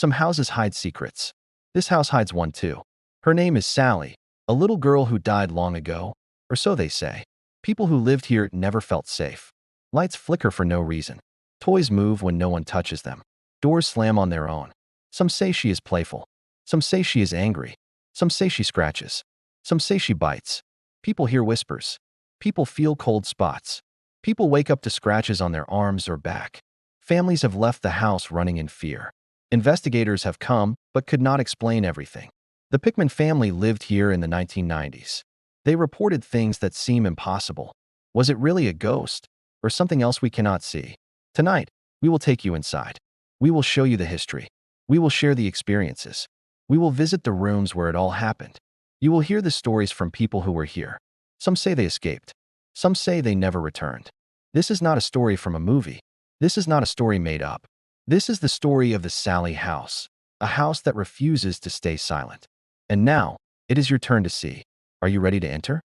Some houses hide secrets. This house hides one too. Her name is Sallie, a little girl who died long ago, or so they say. People who lived here never felt safe. Lights flicker for no reason. Toys move when no one touches them. Doors slam on their own. Some say she is playful. Some say she is angry. Some say she scratches. Some say she bites. People hear whispers. People feel cold spots. People wake up to scratches on their arms or back. Families have left the house running in fear. Investigators have come, but could not explain everything. The Pickman family lived here in the 1990s. They reported things that seem impossible. Was it really a ghost, or something else we cannot see? Tonight, we will take you inside. We will show you the history. We will share the experiences. We will visit the rooms where it all happened. You will hear the stories from people who were here. Some say they escaped. Some say they never returned. This is not a story from a movie. This is not a story made up. This is the story of the Sallie House, a house that refuses to stay silent. And now, it is your turn to see. Are you ready to enter?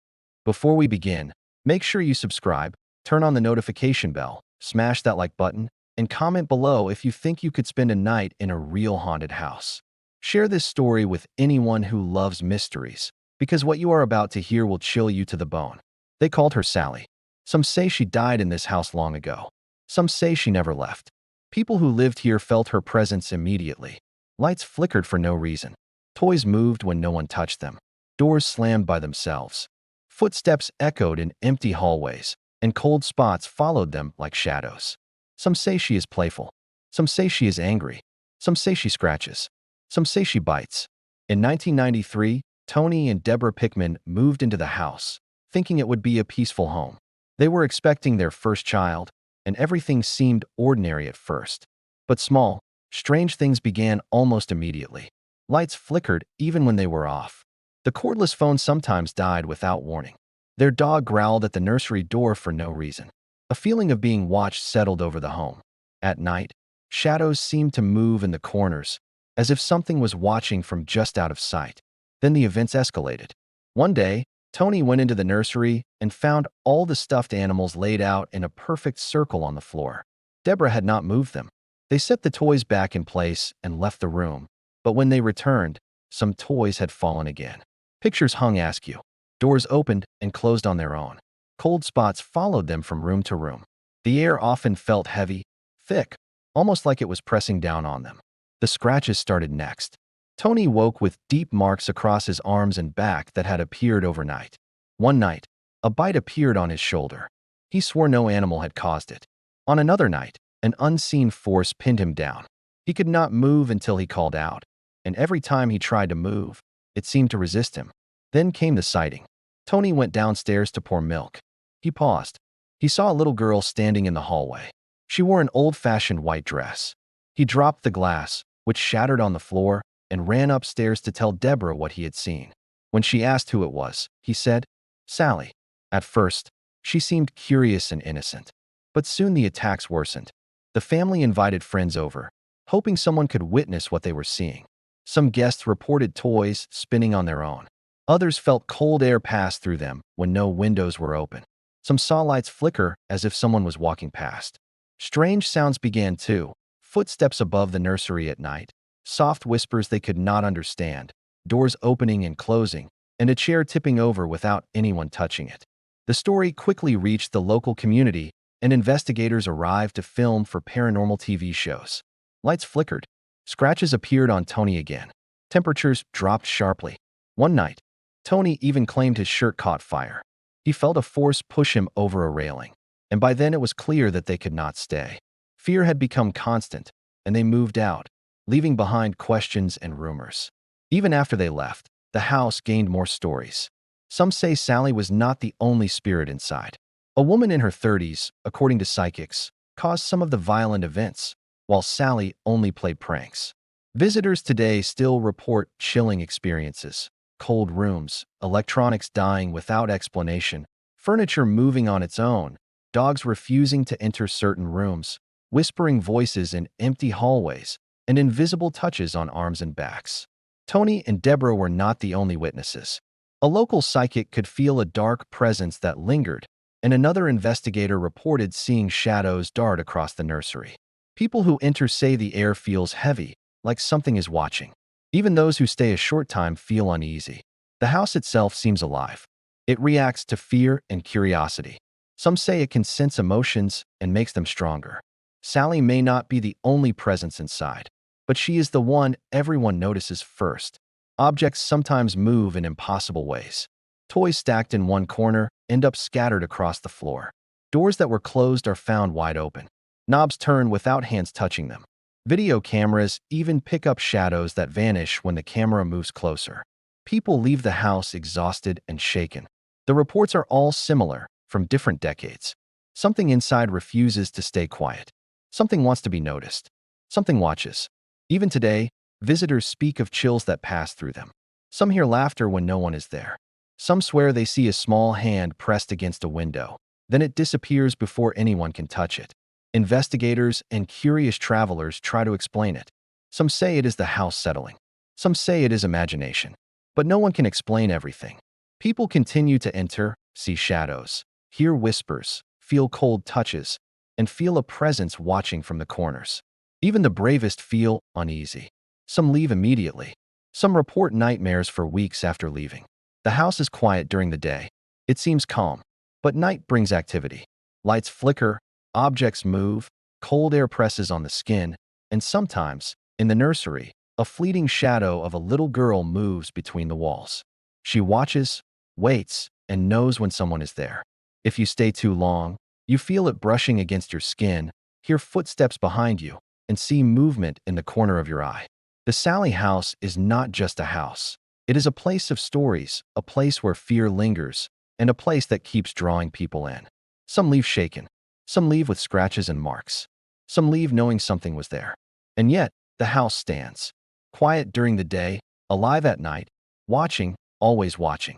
Before we begin, make sure you subscribe, turn on the notification bell, smash that like button, and comment below if you think you could spend a night in a real haunted house. Share this story with anyone who loves mysteries, because what you are about to hear will chill you to the bone. They called her Sallie. Some say she died in this house long ago. Some say she never left. People who lived here felt her presence immediately. Lights flickered for no reason. Toys moved when no one touched them. Doors slammed by themselves. Footsteps echoed in empty hallways, and cold spots followed them like shadows. Some say she is playful. Some say she is angry. Some say she scratches. Some say she bites. In 1993, Tony and Deborah Pickman moved into the house, thinking it would be a peaceful home. They were expecting their first child, and everything seemed ordinary at first. But small, strange things began almost immediately. Lights flickered even when they were off. The cordless phone sometimes died without warning. Their dog growled at the nursery door for no reason. A feeling of being watched settled over the home. At night, shadows seemed to move in the corners, as if something was watching from just out of sight. Then the events escalated. One day, Tony went into the nursery and found all the stuffed animals laid out in a perfect circle on the floor. Deborah had not moved them. They set the toys back in place and left the room. But when they returned, some toys had fallen again. Pictures hung askew. Doors opened and closed on their own. Cold spots followed them from room to room. The air often felt heavy, thick, almost like it was pressing down on them. The scratches started next. Tony woke with deep marks across his arms and back that had appeared overnight. One night, a bite appeared on his shoulder. He swore no animal had caused it. On another night, an unseen force pinned him down. He could not move until he called out, and every time he tried to move, it seemed to resist him. Then came the sighting. Tony went downstairs to pour milk. He paused. He saw a little girl standing in the hallway. She wore an old-fashioned white dress. He dropped the glass, which shattered on the floor, and ran upstairs to tell Deborah what he had seen. When she asked who it was, he said, "Sallie." At first, she seemed curious and innocent. But soon the attacks worsened. The family invited friends over, hoping someone could witness what they were seeing. Some guests reported toys spinning on their own. Others felt cold air pass through them when no windows were open. Some saw lights flicker as if someone was walking past. Strange sounds began too. Footsteps above the nursery at night, soft whispers they could not understand, doors opening and closing, and a chair tipping over without anyone touching it. The story quickly reached the local community, and investigators arrived to film for paranormal TV shows. Lights flickered. Scratches appeared on Tony again. Temperatures dropped sharply. One night, Tony even claimed his shirt caught fire. He felt a force push him over a railing, and by then it was clear that they could not stay. Fear had become constant, and they moved out, leaving behind questions and rumors. Even after they left, the house gained more stories. Some say Sallie was not the only spirit inside. A woman in her 30s, according to psychics, caused some of the violent events, while Sallie only played pranks. Visitors today still report chilling experiences: cold rooms, electronics dying without explanation, furniture moving on its own, dogs refusing to enter certain rooms, whispering voices in empty hallways, and invisible touches on arms and backs. Tony and Deborah were not the only witnesses. A local psychic could feel a dark presence that lingered, and another investigator reported seeing shadows dart across the nursery. People who enter say the air feels heavy, like something is watching. Even those who stay a short time feel uneasy. The house itself seems alive. It reacts to fear and curiosity. Some say it can sense emotions and makes them stronger. Sallie may not be the only presence inside, but she is the one everyone notices first. Objects sometimes move in impossible ways. Toys stacked in one corner end up scattered across the floor. Doors that were closed are found wide open. Knobs turn without hands touching them. Video cameras even pick up shadows that vanish when the camera moves closer. People leave the house exhausted and shaken. The reports are all similar, from different decades. Something inside refuses to stay quiet. Something wants to be noticed. Something watches. Even today, visitors speak of chills that pass through them. Some hear laughter when no one is there. Some swear they see a small hand pressed against a window. Then it disappears before anyone can touch it. Investigators and curious travelers try to explain it. Some say it is the house settling. Some say it is imagination. But no one can explain everything. People continue to enter, see shadows, hear whispers, feel cold touches, and feel a presence watching from the corners. Even the bravest feel uneasy. Some leave immediately. Some report nightmares for weeks after leaving. The house is quiet during the day. It seems calm. But night brings activity. Lights flicker, objects move, cold air presses on the skin, and sometimes, in the nursery, a fleeting shadow of a little girl moves between the walls. She watches, waits, and knows when someone is there. If you stay too long, you feel it brushing against your skin, hear footsteps behind you, and see movement in the corner of your eye. The Sallie House is not just a house. It is a place of stories, a place where fear lingers, and a place that keeps drawing people in. Some leave shaken. Some leave with scratches and marks. Some leave knowing something was there. And yet, the house stands. Quiet during the day, alive at night, watching, always watching.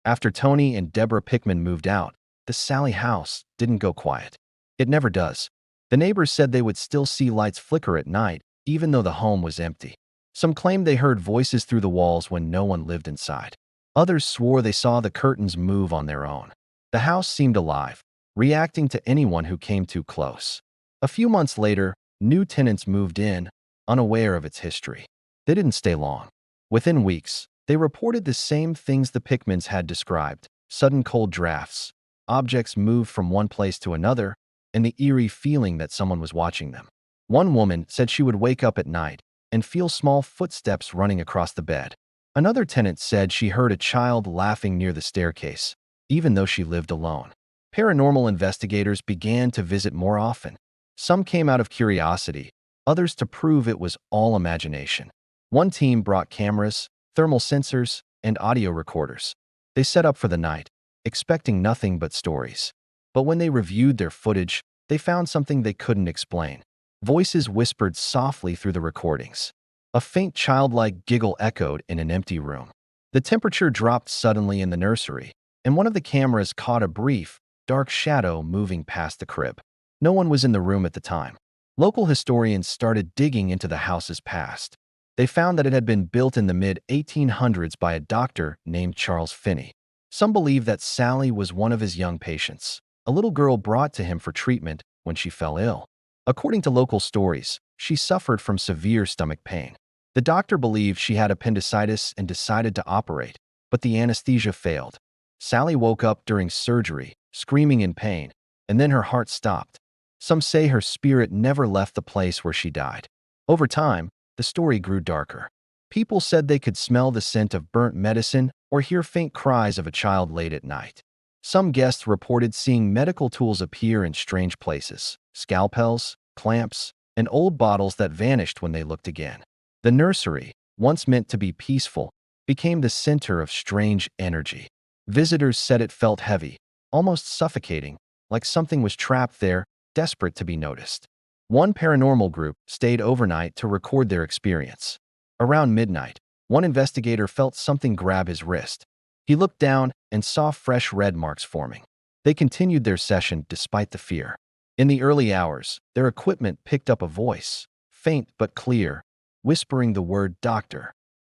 After Tony and Deborah Pickman moved out, the Sallie House didn't go quiet. It never does. The neighbors said they would still see lights flicker at night, even though the home was empty. Some claimed they heard voices through the walls when no one lived inside. Others swore they saw the curtains move on their own. The house seemed alive, reacting to anyone who came too close. A few months later, new tenants moved in, unaware of its history. They didn't stay long. Within weeks, they reported the same things the Pickmans had described: sudden cold drafts, objects moved from one place to another, and the eerie feeling that someone was watching them. One woman said she would wake up at night and feel small footsteps running across the bed. Another tenant said she heard a child laughing near the staircase, even though she lived alone. Paranormal investigators began to visit more often. Some came out of curiosity, others to prove it was all imagination. One team brought cameras, thermal sensors, and audio recorders. They set up for the night, expecting nothing but stories. But when they reviewed their footage, they found something they couldn't explain. Voices whispered softly through the recordings. A faint childlike giggle echoed in an empty room. The temperature dropped suddenly in the nursery, and one of the cameras caught a brief, dark shadow moving past the crib. No one was in the room at the time. Local historians started digging into the house's past. They found that it had been built in the mid-1800s by a doctor named Charles Finney. Some believe that Sallie was one of his young patients, a little girl brought to him for treatment when she fell ill. According to local stories, she suffered from severe stomach pain. The doctor believed she had appendicitis and decided to operate, but the anesthesia failed. Sallie woke up during surgery, screaming in pain, and then her heart stopped. Some say her spirit never left the place where she died. Over time, the story grew darker. People said they could smell the scent of burnt medicine or hear faint cries of a child late at night. Some guests reported seeing medical tools appear in strange places: scalpels, clamps, and old bottles that vanished when they looked again. The nursery, once meant to be peaceful, became the center of strange energy. Visitors said it felt heavy, almost suffocating, like something was trapped there, desperate to be noticed. One paranormal group stayed overnight to record their experience. Around midnight, one investigator felt something grab his wrist. He looked down and saw fresh red marks forming. They continued their session despite the fear. In the early hours, their equipment picked up a voice, faint but clear, whispering the word "doctor."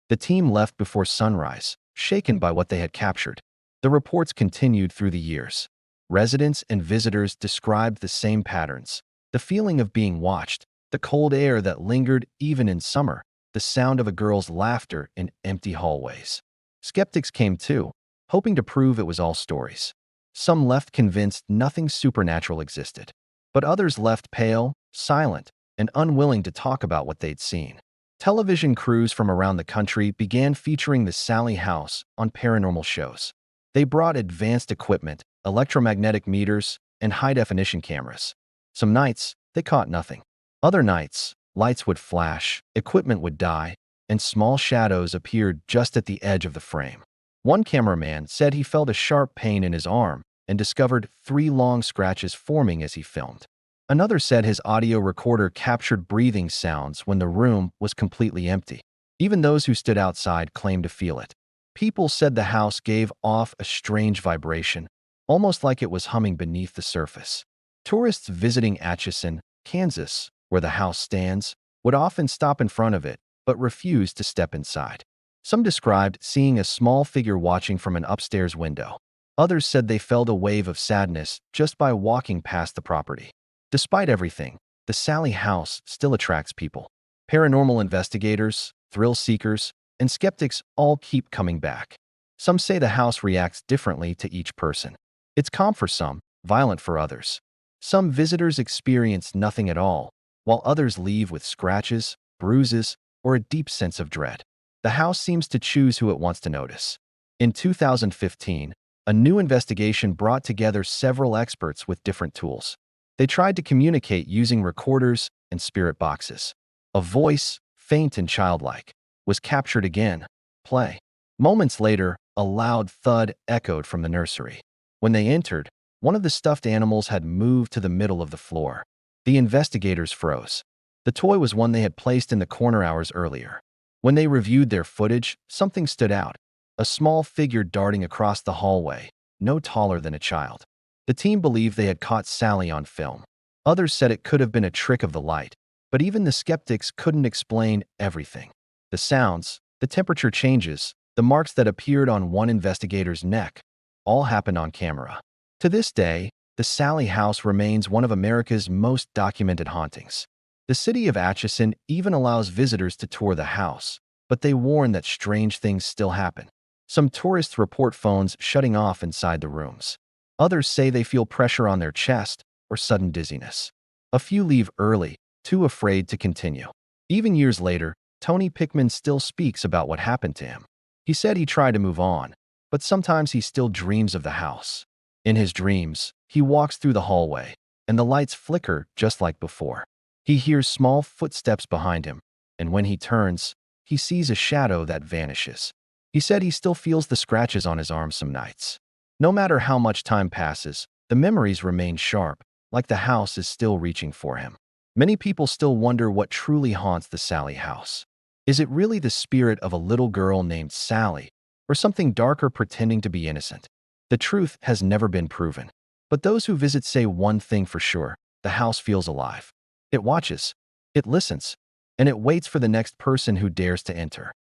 The team left before sunrise, shaken by what they had captured. The reports continued through the years. Residents and visitors described the same patterns: the feeling of being watched, the cold air that lingered even in summer, the sound of a girl's laughter in empty hallways. Skeptics came too, hoping to prove it was all stories. Some left convinced nothing supernatural existed, but others left pale, silent, and unwilling to talk about what they'd seen. Television crews from around the country began featuring the Sallie House on paranormal shows. They brought advanced equipment, electromagnetic meters, and high-definition cameras. Some nights, they caught nothing. Other nights, lights would flash, equipment would die, and small shadows appeared just at the edge of the frame. One cameraman said he felt a sharp pain in his arm and discovered 3 long scratches forming as he filmed. Another said his audio recorder captured breathing sounds when the room was completely empty. Even those who stood outside claimed to feel it. People said the house gave off a strange vibration, almost like it was humming beneath the surface. Tourists visiting Atchison, Kansas, where the house stands, would often stop in front of it, but refuse to step inside. Some described seeing a small figure watching from an upstairs window. Others said they felt a wave of sadness just by walking past the property. Despite everything, the Sallie House still attracts people. Paranormal investigators, thrill seekers, and skeptics all keep coming back. Some say the house reacts differently to each person. It's calm for some, violent for others. Some visitors experience nothing at all, while others leave with scratches, bruises, or a deep sense of dread. The house seems to choose who it wants to notice. In 2015, a new investigation brought together several experts with different tools. They tried to communicate using recorders and spirit boxes. A voice, faint and childlike, was captured again. Play. Moments later, a loud thud echoed from the nursery. When they entered, one of the stuffed animals had moved to the middle of the floor. The investigators froze. The toy was one they had placed in the corner hours earlier. When they reviewed their footage, something stood out. A small figure darting across the hallway, no taller than a child. The team believed they had caught Sallie on film. Others said it could have been a trick of the light, but even the skeptics couldn't explain everything. The sounds, the temperature changes, the marks that appeared on one investigator's neck, all happened on camera. To this day, the Sallie House remains one of America's most documented hauntings. The city of Atchison even allows visitors to tour the house, but they warn that strange things still happen. Some tourists report phones shutting off inside the rooms. Others say they feel pressure on their chest or sudden dizziness. A few leave early, too afraid to continue. Even years later, Tony Pickman still speaks about what happened to him. He said he tried to move on, but sometimes he still dreams of the house. In his dreams, he walks through the hallway, and the lights flicker just like before. He hears small footsteps behind him, and when he turns, he sees a shadow that vanishes. He said he still feels the scratches on his arm some nights. No matter how much time passes, the memories remain sharp, like the house is still reaching for him. Many people still wonder what truly haunts the Sallie House. Is it really the spirit of a little girl named Sallie, or something darker pretending to be innocent? The truth has never been proven. But those who visit say one thing for sure: the house feels alive. It watches, it listens, and it waits for the next person who dares to enter.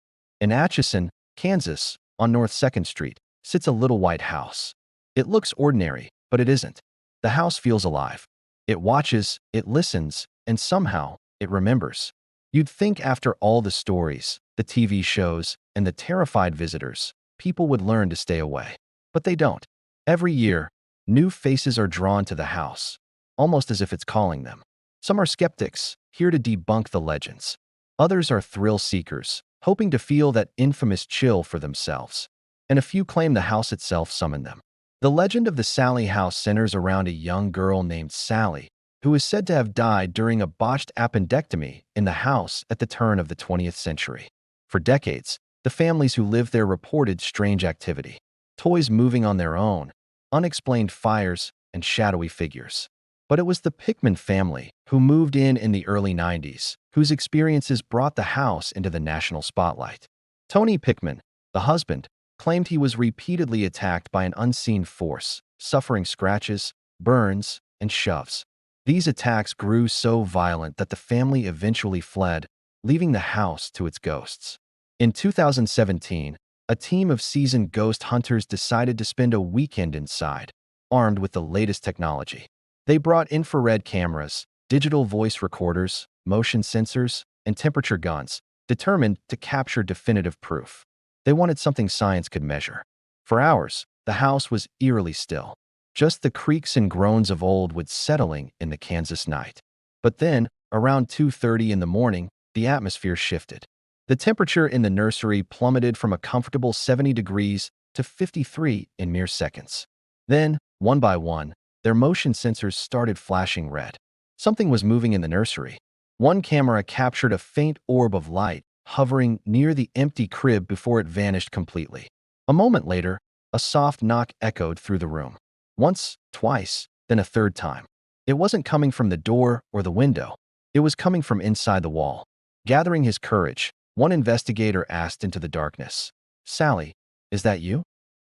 In Atchison, Kansas, on North 2nd Street, sits a little white house. It looks ordinary, but it isn't. The house feels alive. It watches, it listens, and somehow, it remembers. You'd think after all the stories, the TV shows, and the terrified visitors, people would learn to stay away. But they don't. Every year, new faces are drawn to the house, almost as if it's calling them. Some are skeptics, here to debunk the legends. Others are thrill seekers, hoping to feel that infamous chill for themselves. And a few claim the house itself summoned them. The legend of the Sallie House centers around a young girl named Sallie, who is said to have died during a botched appendectomy in the house at the turn of the 20th century. For decades, the families who lived there reported strange activity: toys moving on their own, unexplained fires, and shadowy figures. But it was the Pickman family, who moved in the early 90s, whose experiences brought the house into the national spotlight. Tony Pickman, the husband, claimed he was repeatedly attacked by an unseen force, suffering scratches, burns, and shoves. These attacks grew so violent that the family eventually fled, leaving the house to its ghosts. In 2017, a team of seasoned ghost hunters decided to spend a weekend inside, armed with the latest technology. They brought infrared cameras, digital voice recorders, motion sensors, and temperature guns, determined to capture definitive proof. They wanted something science could measure. For hours, the house was eerily still. Just the creaks and groans of old wood settling in the Kansas night. But then, around 2:30 in the morning, the atmosphere shifted. The temperature in the nursery plummeted from a comfortable 70 degrees to 53 in mere seconds. Then, one by one, their motion sensors started flashing red. Something was moving in the nursery. One camera captured a faint orb of light hovering near the empty crib before it vanished completely. A moment later, a soft knock echoed through the room. Once, twice, then a third time. It wasn't coming from the door or the window. It was coming from inside the wall. Gathering his courage, one investigator asked into the darkness, "Sallie, is that you?"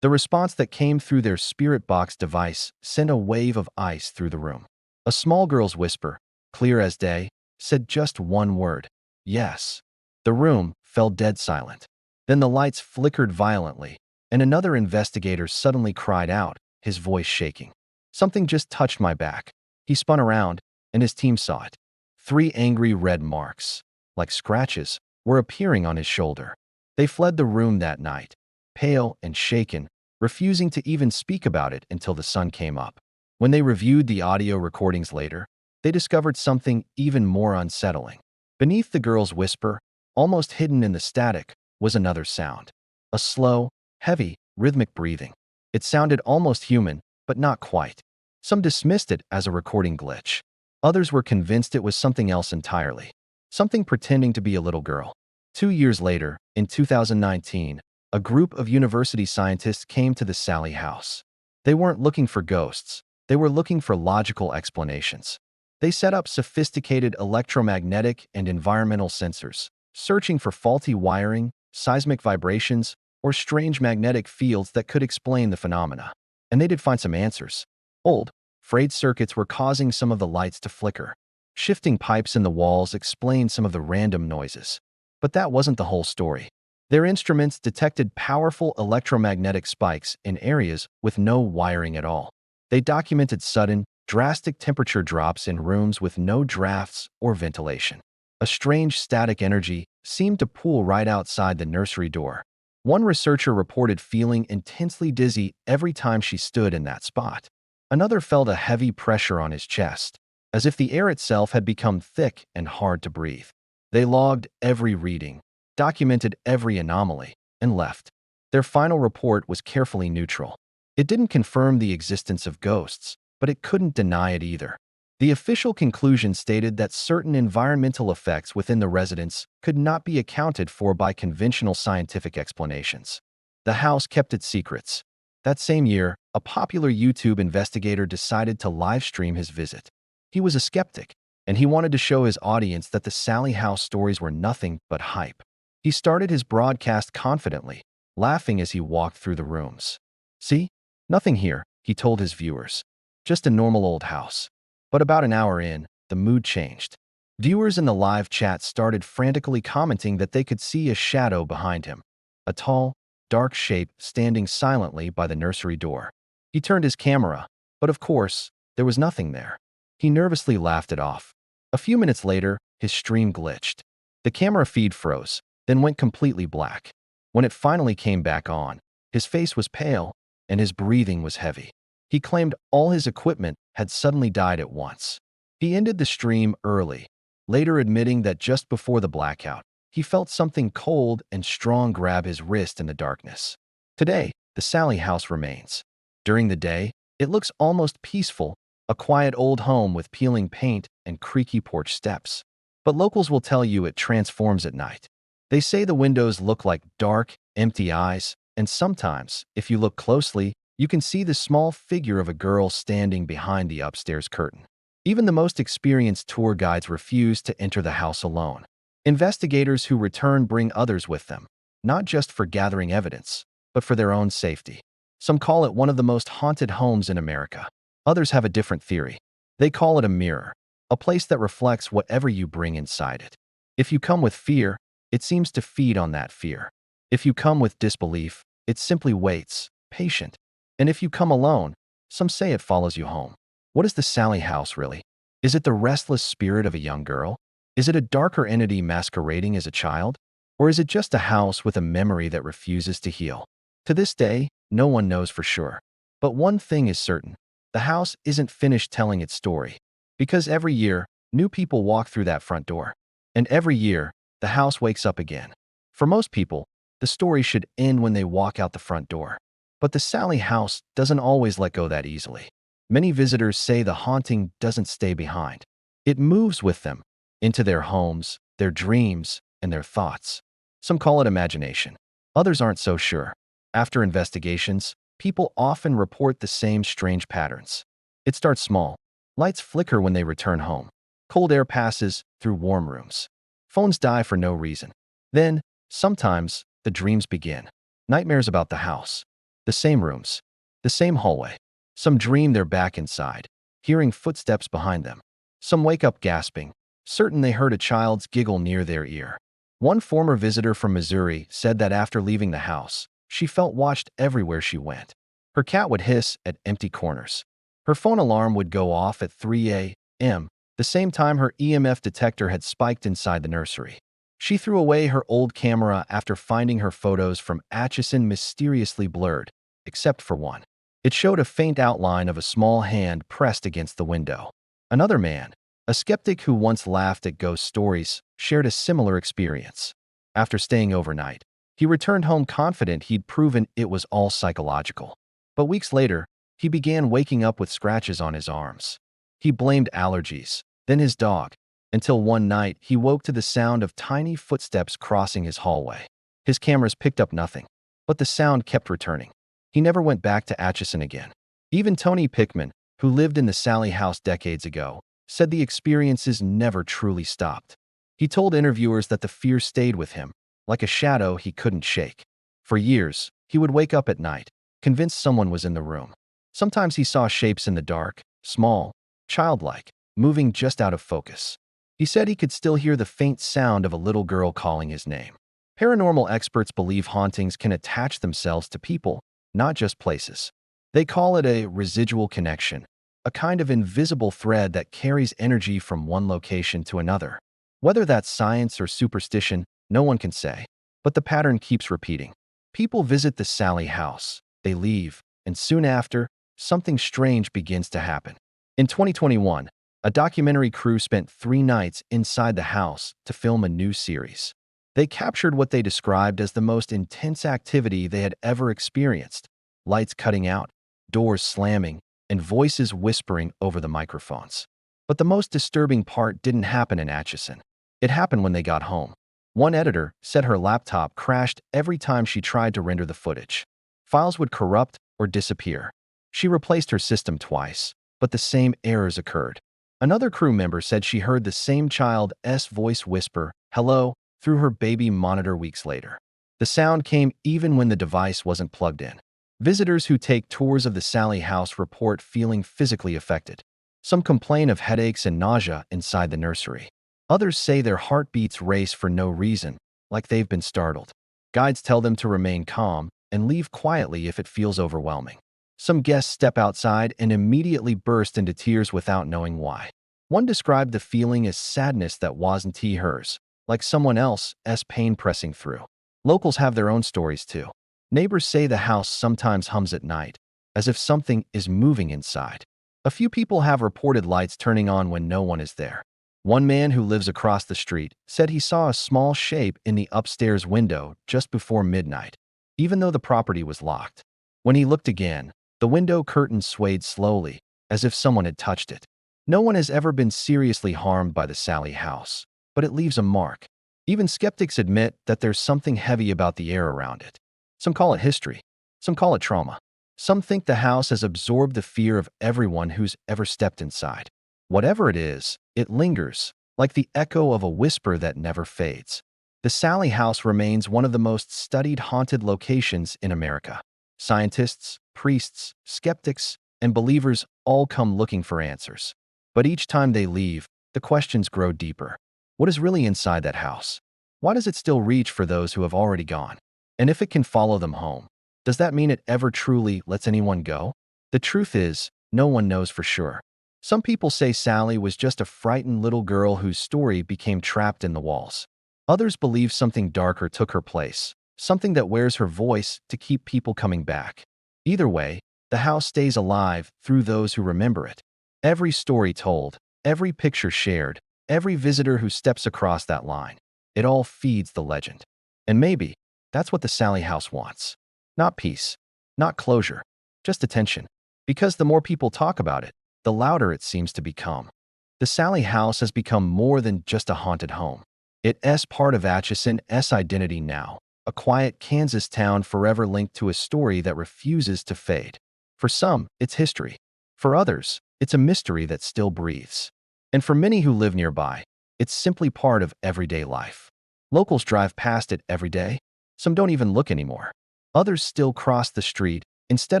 The response that came through their spirit box device sent a wave of ice through the room. A small girl's whisper, clear as day, said just one word, "Yes." The room fell dead silent. Then the lights flickered violently, and another investigator suddenly cried out, his voice shaking. "Something just touched my back." He spun around, and his team saw it. 3 angry red marks, like scratches, were appearing on his shoulder. They fled the room that night, pale and shaken, refusing to even speak about it until the sun came up. When they reviewed the audio recordings later, they discovered something even more unsettling. Beneath the girl's whisper, almost hidden in the static, was another sound. A slow, heavy, rhythmic breathing. It sounded almost human, but not quite. Some dismissed it as a recording glitch. Others were convinced it was something else entirely. Something pretending to be a little girl. 2 years later, in 2019, a group of university scientists came to the Sallie House. They weren't looking for ghosts. They were looking for logical explanations. They set up sophisticated electromagnetic and environmental sensors, searching for faulty wiring, seismic vibrations, or strange magnetic fields that could explain the phenomena. And they did find some answers. Old, frayed circuits were causing some of the lights to flicker. Shifting pipes in the walls explained some of the random noises. But that wasn't the whole story. Their instruments detected powerful electromagnetic spikes in areas with no wiring at all. They documented sudden, drastic temperature drops in rooms with no drafts or ventilation. A strange static energy seemed to pool right outside the nursery door. One researcher reported feeling intensely dizzy every time she stood in that spot. Another felt a heavy pressure on his chest, as if the air itself had become thick and hard to breathe. They logged every reading, documented every anomaly, and left. Their final report was carefully neutral. It didn't confirm the existence of ghosts, but it couldn't deny it either. The official conclusion stated that certain environmental effects within the residence could not be accounted for by conventional scientific explanations. The house kept its secrets. That same year, a popular YouTube investigator decided to live-stream his visit. He was a skeptic, and he wanted to show his audience that the Sallie House stories were nothing but hype. He started his broadcast confidently, laughing as he walked through the rooms. "See? Nothing here," he told his viewers. "Just a normal old house." But about an hour in, the mood changed. Viewers in the live chat started frantically commenting that they could see a shadow behind him. A tall, dark shape standing silently by the nursery door. He turned his camera, but of course, there was nothing there. He nervously laughed it off. A few minutes later, his stream glitched. The camera feed froze, then went completely black. When it finally came back on, his face was pale and his breathing was heavy. He claimed all his equipment had suddenly died at once. He ended the stream early, later admitting that just before the blackout, he felt something cold and strong grab his wrist in the darkness. Today, the Sallie House remains. During the day, it looks almost peaceful, a quiet old home with peeling paint and creaky porch steps. But locals will tell you it transforms at night. They say the windows look like dark, empty eyes, and sometimes, if you look closely, you can see the small figure of a girl standing behind the upstairs curtain. Even the most experienced tour guides refuse to enter the house alone. Investigators who return bring others with them, not just for gathering evidence, but for their own safety. Some call it one of the most haunted homes in America. Others have a different theory. They call it a mirror, a place that reflects whatever you bring inside it. If you come with fear, it seems to feed on that fear. If you come with disbelief, it simply waits, patient. And if you come alone, some say it follows you home. What is the Sallie House really? Is it the restless spirit of a young girl? Is it a darker entity masquerading as a child? Or is it just a house with a memory that refuses to heal? To this day, no one knows for sure. But one thing is certain. The house isn't finished telling its story. Because every year, new people walk through that front door. And every year, the house wakes up again. For most people, the story should end when they walk out the front door. But the Sallie House doesn't always let go that easily. Many visitors say the haunting doesn't stay behind. It moves with them, into their homes, their dreams, and their thoughts. Some call it imagination. Others aren't so sure. After investigations, people often report the same strange patterns. It starts small. Lights flicker when they return home. Cold air passes through warm rooms. Phones die for no reason. Then, sometimes, the dreams begin. Nightmares about the house. The same rooms. The same hallway. Some dream they're back inside, hearing footsteps behind them. Some wake up gasping, certain they heard a child's giggle near their ear. One former visitor from Missouri said that after leaving the house, she felt watched everywhere she went. Her cat would hiss at empty corners. Her phone alarm would go off at 3 a.m., the same time her EMF detector had spiked inside the nursery. She threw away her old camera after finding her photos from Atchison mysteriously blurred, except for one. It showed a faint outline of a small hand pressed against the window. Another man, a skeptic who once laughed at ghost stories, shared a similar experience. After staying overnight, he returned home confident he'd proven it was all psychological. But weeks later, he began waking up with scratches on his arms. He blamed allergies, then his dog, until one night he woke to the sound of tiny footsteps crossing his hallway. His cameras picked up nothing, but the sound kept returning. He never went back to Atchison again. Even Tony Pickman, who lived in the Sallie House decades ago, said the experiences never truly stopped. He told interviewers that the fear stayed with him, like a shadow he couldn't shake. For years, he would wake up at night, convinced someone was in the room. Sometimes he saw shapes in the dark, small, childlike, moving just out of focus. He said he could still hear the faint sound of a little girl calling his name. Paranormal experts believe hauntings can attach themselves to people, not just places. They call it a residual connection, a kind of invisible thread that carries energy from one location to another. Whether that's science or superstition, no one can say. But the pattern keeps repeating. People visit the Sallie House, they leave, and soon after, something strange begins to happen. In 2021, a documentary crew spent 3 nights inside the house to film a new series. They captured what they described as the most intense activity they had ever experienced. Lights cutting out, doors slamming, and voices whispering over the microphones. But the most disturbing part didn't happen in Atchison. It happened when they got home. One editor said her laptop crashed every time she tried to render the footage. Files would corrupt or disappear. She replaced her system twice, but the same errors occurred. Another crew member said she heard the same child's voice whisper, "Hello," through her baby monitor weeks later. The sound came even when the device wasn't plugged in. Visitors who take tours of the Sallie House report feeling physically affected. Some complain of headaches and nausea inside the nursery. Others say their heartbeats race for no reason, like they've been startled. Guides tell them to remain calm and leave quietly if it feels overwhelming. Some guests step outside and immediately burst into tears without knowing why. One described the feeling as sadness that wasn't hers, like someone else's pain pressing through. Locals have their own stories too. Neighbors say the house sometimes hums at night, as if something is moving inside. A few people have reported lights turning on when no one is there. One man who lives across the street said he saw a small shape in the upstairs window just before midnight, even though the property was locked. When he looked again, the window curtain swayed slowly, as if someone had touched it. No one has ever been seriously harmed by the Sallie House, but it leaves a mark. Even skeptics admit that there's something heavy about the air around it. Some call it history. Some call it trauma. Some think the house has absorbed the fear of everyone who's ever stepped inside. Whatever it is, it lingers, like the echo of a whisper that never fades. The Sallie House remains one of the most studied haunted locations in America. Scientists, priests, skeptics, and believers all come looking for answers. But each time they leave, the questions grow deeper. What is really inside that house? Why does it still reach for those who have already gone? And if it can follow them home, does that mean it ever truly lets anyone go? The truth is, no one knows for sure. Some people say Sallie was just a frightened little girl whose story became trapped in the walls. Others believe something darker took her place, something that wears her voice to keep people coming back. Either way, the house stays alive through those who remember it. Every story told, every picture shared, every visitor who steps across that line, it all feeds the legend. And maybe that's what the Sallie House wants. Not peace, not closure, just attention. Because the more people talk about it, the louder it seems to become. The Sallie House has become more than just a haunted home. It's part of Atchison's identity now, a quiet Kansas town forever linked to a story that refuses to fade. For some, it's history. For others, it's a mystery that still breathes. And for many who live nearby, it's simply part of everyday life. Locals drive past it every day. Some don't even look anymore. Others still cross the street instead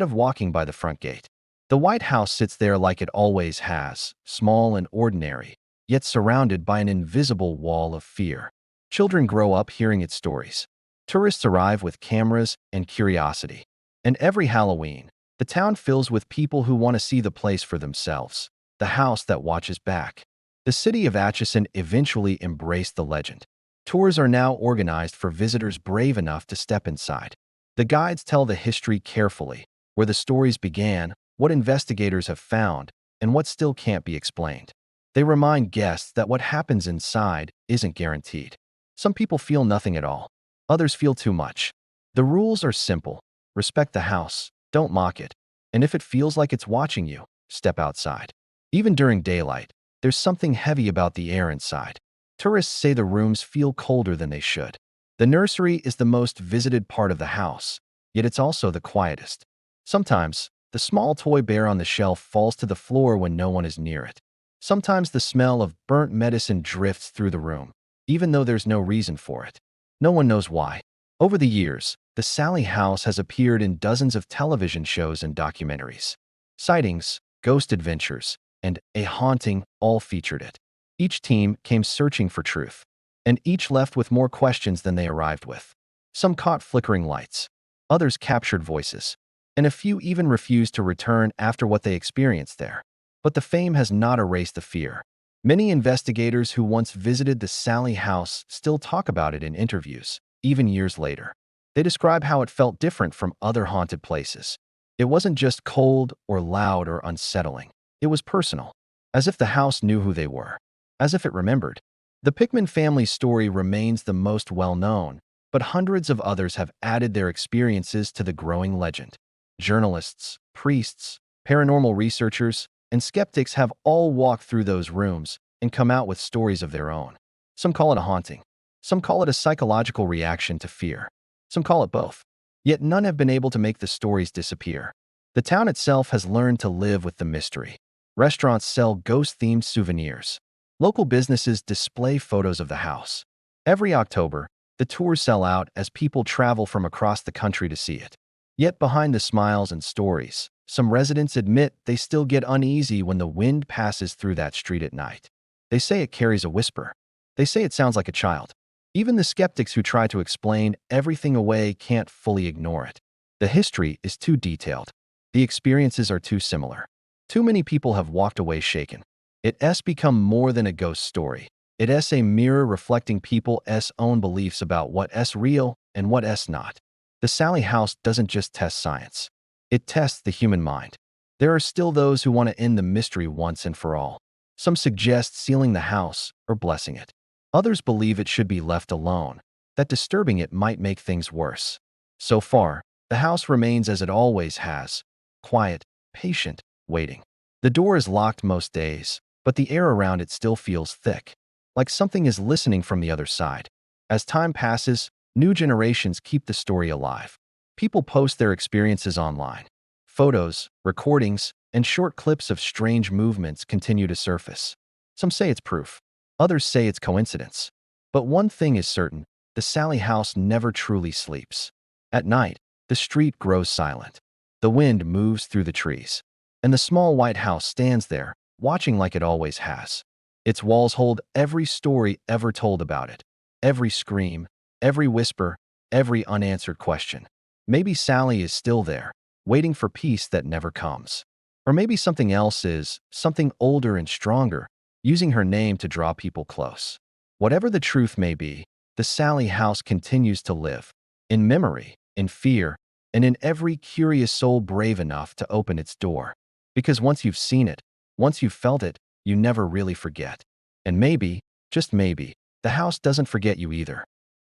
of walking by the front gate. The White House sits there like it always has, small and ordinary, yet surrounded by an invisible wall of fear. Children grow up hearing its stories. Tourists arrive with cameras and curiosity. And every Halloween, the town fills with people who want to see the place for themselves, the house that watches back. The city of Atchison eventually embraced the legend. Tours are now organized for visitors brave enough to step inside. The guides tell the history carefully, where the stories began, what investigators have found, and what still can't be explained. They remind guests that what happens inside isn't guaranteed. Some people feel nothing at all. Others feel too much. The rules are simple. Respect the house. Don't mock it. And if it feels like it's watching you, step outside. Even during daylight, there's something heavy about the air inside. Tourists say the rooms feel colder than they should. The nursery is the most visited part of the house, yet it's also the quietest. Sometimes, the small toy bear on the shelf falls to the floor when no one is near it. Sometimes the smell of burnt medicine drifts through the room, even though there's no reason for it. No one knows why. Over the years, the Sallie House has appeared in dozens of television shows and documentaries. Sightings, ghost adventures, and A Haunting all featured it. Each team came searching for truth, and each left with more questions than they arrived with. Some caught flickering lights, others captured voices, and a few even refused to return after what they experienced there. But the fame has not erased the fear. Many investigators who once visited the Sallie House still talk about it in interviews, even years later. They describe how it felt different from other haunted places. It wasn't just cold or loud or unsettling. It was personal, as if the house knew who they were, as if it remembered. The Pickman family's story remains the most well-known, but hundreds of others have added their experiences to the growing legend. Journalists, priests, paranormal researchers, and skeptics have all walked through those rooms and come out with stories of their own. Some call it a haunting. Some call it a psychological reaction to fear. Some call it both. Yet none have been able to make the stories disappear. The town itself has learned to live with the mystery. Restaurants sell ghost-themed souvenirs. Local businesses display photos of the house. Every October, the tours sell out as people travel from across the country to see it. Yet behind the smiles and stories, some residents admit they still get uneasy when the wind passes through that street at night. They say it carries a whisper. They say it sounds like a child. Even the skeptics who try to explain everything away can't fully ignore it. The history is too detailed. The experiences are too similar. Too many people have walked away shaken. It's become more than a ghost story. It's a mirror reflecting people's own beliefs about what's real and what's not. The Sallie House doesn't just test science. It tests the human mind. There are still those who want to end the mystery once and for all. Some suggest sealing the house or blessing it. Others believe it should be left alone, that disturbing it might make things worse. So far, the house remains as it always has, quiet, patient, waiting. The door is locked most days, but the air around it still feels thick, like something is listening from the other side. As time passes, new generations keep the story alive. People post their experiences online. Photos, recordings, and short clips of strange movements continue to surface. Some say it's proof. Others say it's coincidence. But one thing is certain, the Sallie House never truly sleeps. At night, the street grows silent. The wind moves through the trees. And the small white house stands there, watching like it always has. Its walls hold every story ever told about it. Every scream, every whisper, every unanswered question. Maybe Sallie is still there, waiting for peace that never comes. Or maybe something else is something older and stronger, using her name to draw people close. Whatever the truth may be, the Sallie House continues to live in memory, in fear, and in every curious soul brave enough to open its door. Because once you've seen it, once you've felt it, you never really forget. And maybe, just maybe, the house doesn't forget you either.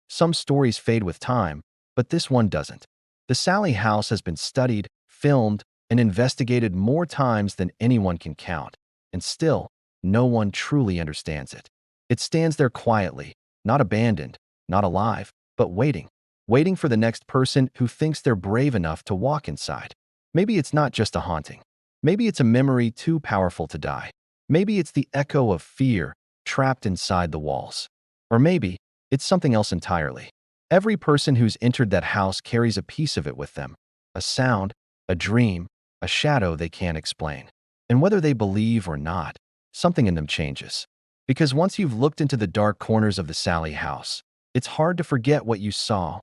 Some stories fade with time, but this one doesn't. The Sallie House has been studied, filmed, and investigated more times than anyone can count, and still, no one truly understands it. It stands there quietly, not abandoned, not alive, but waiting for the next person who thinks they're brave enough to walk inside. Maybe it's not just a haunting. Maybe it's a memory too powerful to die. Maybe it's the echo of fear trapped inside the walls. Or maybe it's something else entirely. Every person who's entered that house carries a piece of it with them, a sound, a dream, a shadow they can't explain. And whether they believe or not, something in them changes. Because once you've looked into the dark corners of the Sallie House, it's hard to forget what you saw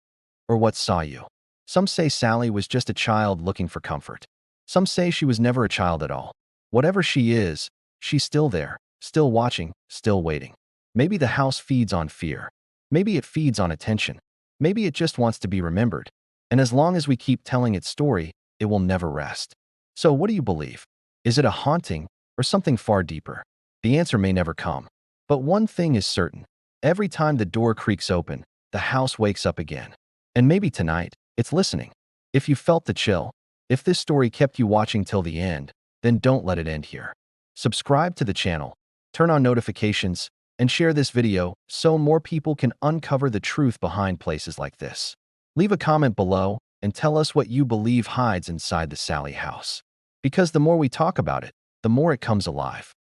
or what saw you. Some say Sallie was just a child looking for comfort. Some say she was never a child at all. Whatever she is, she's still there, still watching, still waiting. Maybe the house feeds on fear. Maybe it feeds on attention. Maybe it just wants to be remembered. And as long as we keep telling its story, it will never rest. So what do you believe? Is it a haunting or something far deeper? The answer may never come. But one thing is certain. Every time the door creaks open, the house wakes up again. And maybe tonight, it's listening. If you felt the chill, if this story kept you watching till the end, then don't let it end here. Subscribe to the channel, turn on notifications, and share this video so more people can uncover the truth behind places like this. Leave a comment below and tell us what you believe hides inside the Sallie House. Because the more we talk about it, the more it comes alive.